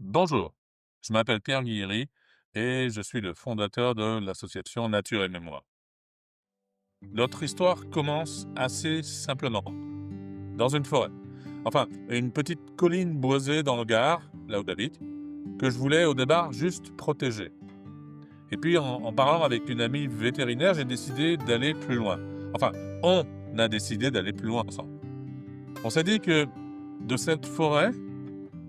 Bonjour, je m'appelle Pierre Guilléry et je suis le fondateur de l'association Nature et Mémoire. Notre histoire commence assez simplement, dans une forêt. Enfin, une petite colline boisée dans le Gard, là où j'habite, que je voulais au départ juste protéger. Et puis en parlant avec une amie vétérinaire, j'ai décidé d'aller plus loin. Enfin, on a décidé d'aller plus loin ensemble. On s'est dit que de cette forêt,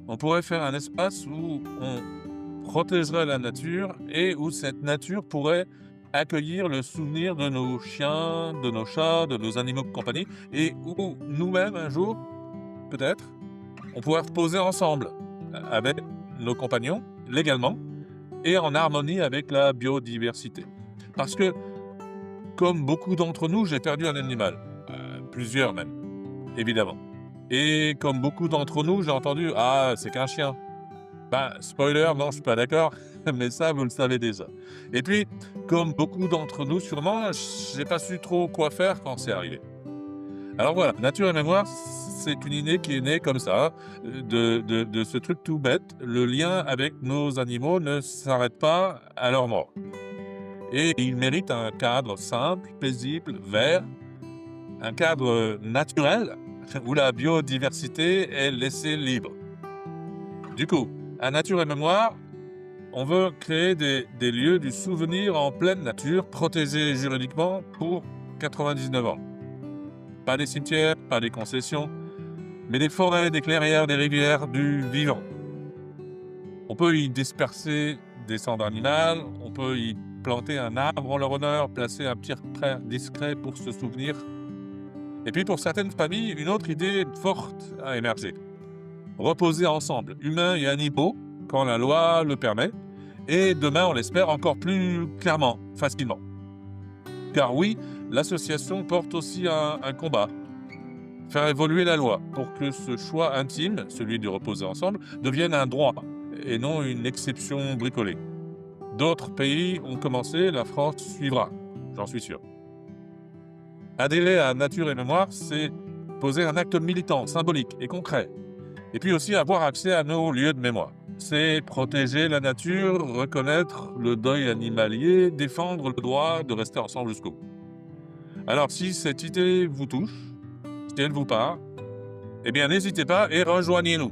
on pourrait faire un espace où on protégerait la nature et où cette nature pourrait accueillir le souvenir de nos chiens, de nos chats, de nos animaux de compagnie et où nous-mêmes, un jour, peut-être, on pourrait reposer ensemble avec nos compagnons, légalement, et en harmonie avec la biodiversité. Parce que, comme beaucoup d'entre nous, j'ai perdu un animal. Plusieurs même, évidemment. Et comme beaucoup d'entre nous, j'ai entendu: «Ah, c'est qu'un chien». Bah, spoiler, non, je suis pas d'accord, mais ça, vous le savez déjà. Et puis, comme beaucoup d'entre nous sûrement, j'ai pas su trop quoi faire quand c'est arrivé. Alors voilà, Nature et Mémoire, c'est une idée qui est née comme ça, de ce truc tout bête. Le lien avec nos animaux ne s'arrête pas à leur mort. Et il mérite un cadre simple, paisible, vert, un cadre naturel où la biodiversité est laissée libre. Du coup, à Nature et Mémoire, on veut créer des lieux du souvenir en pleine nature, protégés juridiquement pour 99 ans. Pas des cimetières, pas des concessions, mais des forêts, des clairières, des rivières, du vivant. On peut y disperser des cendres animales, on peut y planter un arbre en leur honneur, placer un petit prêtre discret pour se souvenir. Et puis pour certaines familles, une autre idée forte a émergé. Reposer ensemble, humains et animaux, quand la loi le permet, et demain, on l'espère, encore plus clairement, facilement. Car oui, l'association porte aussi un combat. Faire évoluer la loi pour que ce choix intime, celui de reposer ensemble, devienne un droit et non une exception bricolée. D'autres pays ont commencé, la France suivra, j'en suis sûr. Adhérer à Nature et Mémoire, c'est poser un acte militant, symbolique et concret. Et puis aussi avoir accès à nos lieux de mémoire. C'est protéger la nature, reconnaître le deuil animalier, défendre le droit de rester ensemble jusqu'au bout. Alors si cette idée vous touche, si elle vous parle, eh bien n'hésitez pas et rejoignez-nous.